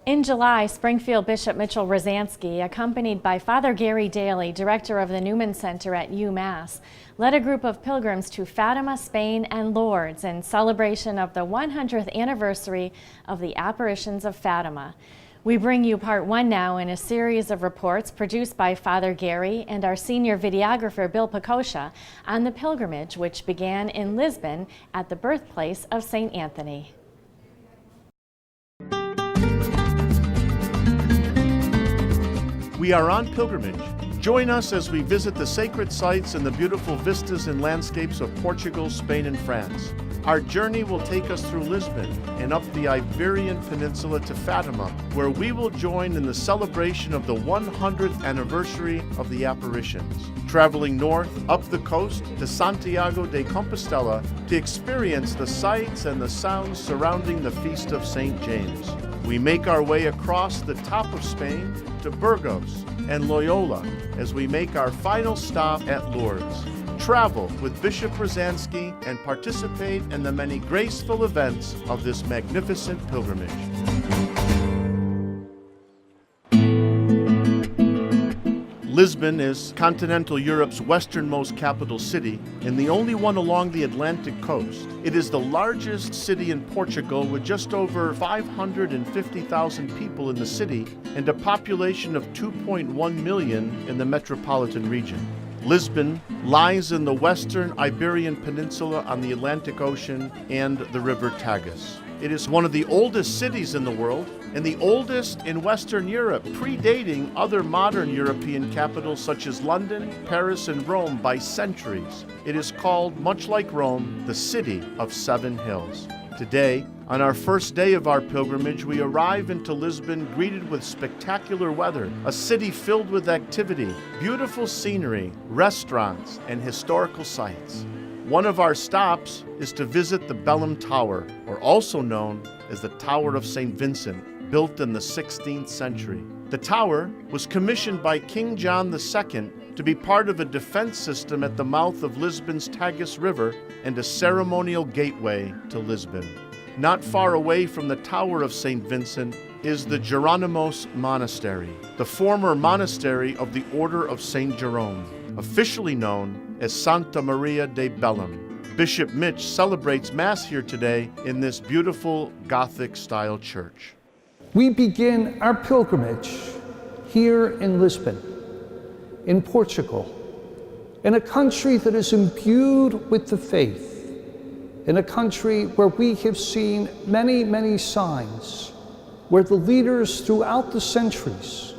In July, Springfield Bishop Mitchell ROZANSKI, accompanied by Father Gary DAILEY, director of the NEWMAN Center at UMASS, led a group of pilgrims to Fatima, Spain and Lourdes in celebration of the 100th anniversary of the apparitions of Fatima. We bring you part one now in a series of reports produced by Father Gary and our senior videographer Bill PACOCHA on the pilgrimage which began in Lisbon at the birthplace of St. Anthony. We are on pilgrimage. Join us as we visit the sacred sites and the beautiful vistas and landscapes of Portugal, Spain, and France. Our journey will take us through Lisbon and up the Iberian Peninsula to Fatima, where we will join in the celebration of the 100th anniversary of the apparitions. Traveling north up the coast to Santiago de Compostela to experience the sights and the sounds surrounding the Feast of St. James. We make our way across the top of Spain to Burgos and Loyola as we make our final stop at Lourdes. Travel with Bishop ROZANSKI and participate in the many graceful events of this magnificent pilgrimage. Lisbon is continental Europe's westernmost capital city and the only one along the Atlantic coast. It is the largest city in Portugal with just over 550,000 people in the city and a population of 2.1 million in the metropolitan region. Lisbon lies in the western Iberian Peninsula on the Atlantic Ocean and the River Tagus. It is one of the oldest cities in the world and the oldest in Western Europe, predating other modern European capitals such as London, Paris, and Rome by centuries. It is called, much like Rome, the City of Seven Hills. Today, on our first day of our pilgrimage, we arrive into Lisbon greeted with spectacular weather, a city filled with activity, beautiful scenery, restaurants, and historical sites. One of our stops is to visit the Belém Tower, or also known as the Tower of St. Vincent, built in the 16th century. The tower was commissioned by King John II to be part of a defense system at the mouth of Lisbon's Tagus River and a ceremonial gateway to Lisbon. Not far away from the Tower of St. Vincent is the Jerónimos Monastery, the former monastery of the Order of St. Jerome, officially known as Santa Maria de Belém. Bishop Mitch celebrates Mass here today in this beautiful Gothic-style church. We begin our pilgrimage here in Lisbon, in Portugal, in a country that is imbued with the faith, in a country where we have seen many, many signs, where the leaders throughout the centuries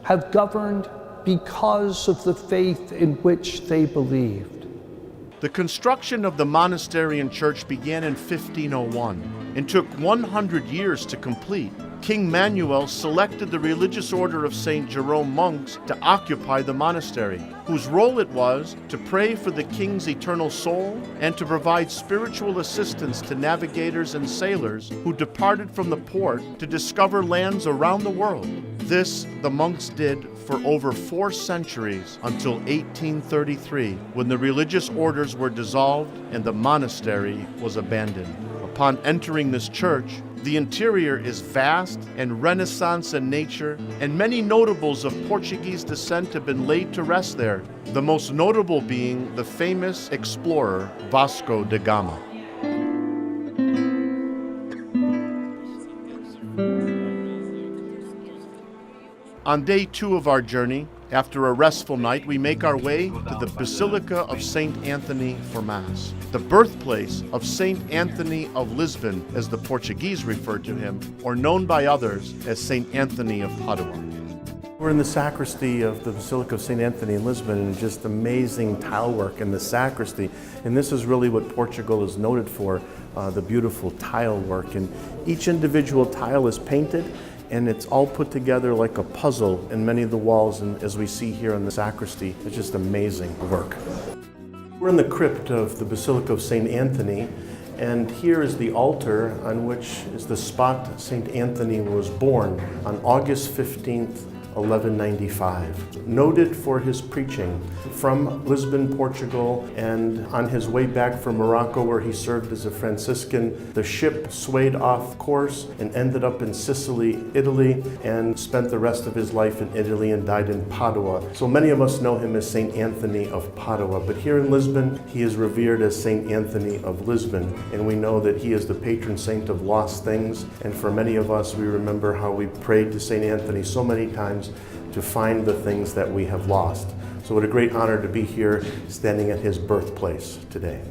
have governed because of the faith in which they believed. The construction of the monastery and church began in 1501 and took 100 years to complete. King Manuel selected the religious order of St. Jerome monks to occupy the monastery, whose role it was to pray for the king's eternal soul and to provide spiritual assistance to navigators and sailors who departed from the port to discover lands around the world. This the monks did for over 4 centuries until 1833, when the religious orders were dissolved and the monastery was abandoned. Upon entering this church, the interior is vast and Renaissance in nature, and many notables of Portuguese descent have been laid to rest there, the most notable being the famous explorer Vasco da Gama. On day 2 of our journey, after a restful night, we make our way to the Basilica of St. Anthony for Mass, the birthplace of St. Anthony of Lisbon, as the Portuguese refer to him, or known by others as St. Anthony of Padua. We're in the sacristy of the Basilica of St. Anthony in Lisbon, and just amazing tile work in the sacristy. And this is really what Portugal is noted for, the beautiful tile work. And each individual tile is painted, and it's all put together like a puzzle in many of the walls, and as we see here in the sacristy, it's just amazing work. We're in the crypt of the Basilica of St. Anthony, and here is the altar on which is the spot St. Anthony was born on August 15th 1195. Noted for his preaching from Lisbon, Portugal, and on his way back from Morocco where he served as a Franciscan, the ship swayed off course and ended up in Sicily, Italy, and spent the rest of his life in Italy and died in Padua. So many of us know him as St. Anthony of Padua, but here in Lisbon, he is revered as St. Anthony of Lisbon, and we know that he is the patron saint of lost things, and for many of us, we remember how we prayed to St. Anthony so many times to find the things that we have lost. So what a great honor to be here standing at his birthplace today.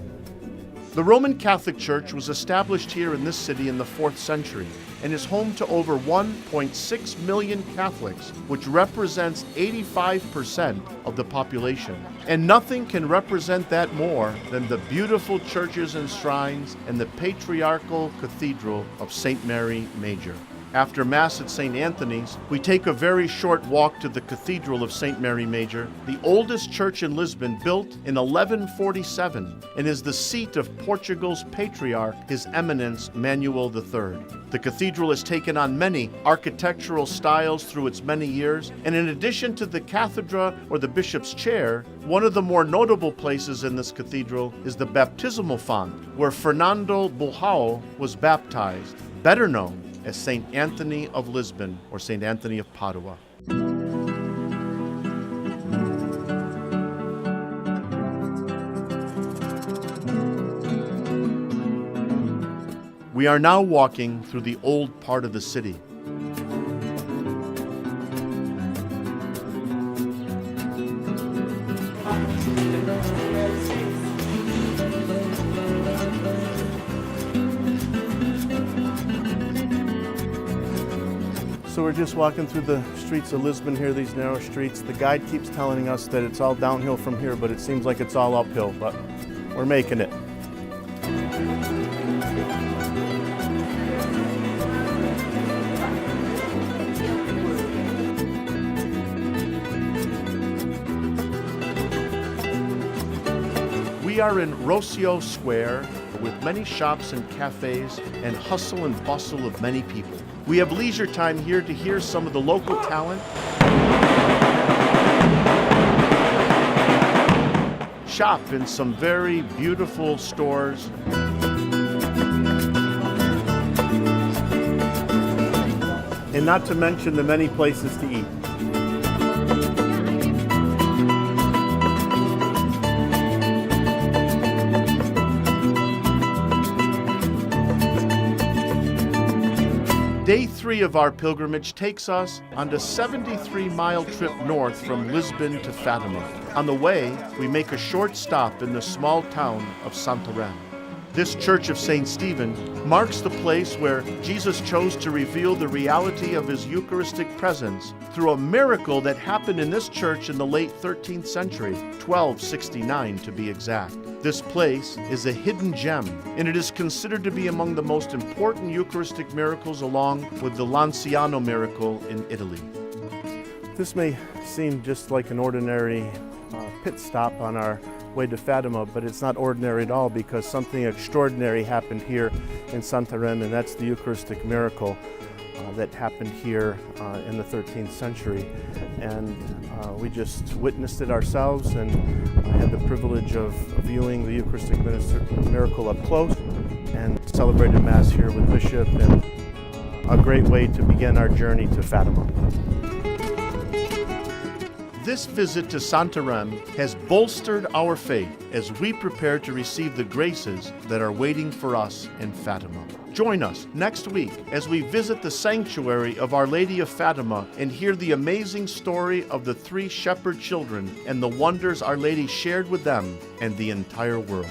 The Roman Catholic Church was established here in this city in the 4th century and is home to over 1.6 million Catholics, which represents 85% of the population. And nothing can represent that more than the beautiful churches and shrines and the patriarchal cathedral of St. Mary Major. After Mass at St. Anthony's, we take a very short walk to the Cathedral of St. Mary Major, the oldest church in Lisbon, built in 1147, and is the seat of Portugal's patriarch, His Eminence Manuel III. The cathedral has taken on many architectural styles through its many years, and in addition to the cathedra or the bishop's chair, one of the more notable places in this cathedral is the baptismal font, where Fernando Bulhão was baptized, better known as St. Anthony of Lisbon or St. Anthony of Padua. We are now walking through the old part of the city. So we're just walking through the streets of Lisbon here, these narrow streets. The guide keeps telling us that it's all downhill from here, but it seems like it's all uphill, but we're making it. We are in Rocio Square with many shops and cafes and hustle and bustle of many people. We have leisure time here to hear some of the local talent, shop in some very beautiful stores, and not to mention the many places to eat. Day 3 of our pilgrimage takes us on a 73-mile trip north from Lisbon to Fatima. On the way, we make a short stop in the small town of Santarém. This Church of St. Stephen marks the place where Jesus chose to reveal the reality of his Eucharistic presence through a miracle that happened in this church in the late 13th century, 1269 to be exact. This place is a hidden gem, and it is considered to be among the most important Eucharistic miracles along with the Lanciano miracle in Italy. This may seem just like an ordinary pit stop on our way to Fatima, but it's not ordinary at all because something extraordinary happened here in Santarém, and that's the Eucharistic miracle that happened here in the 13th century. And we just witnessed it ourselves, and I had the privilege of viewing the Eucharistic miracle up close and celebrated Mass here with Bishop, and a great way to begin our journey to Fatima. This visit to Santarém has bolstered our faith as we prepare to receive the graces that are waiting for us in Fatima. Join us next week as we visit the sanctuary of Our Lady of Fatima and hear the amazing story of the 3 shepherd children and the wonders Our Lady shared with them and the entire world.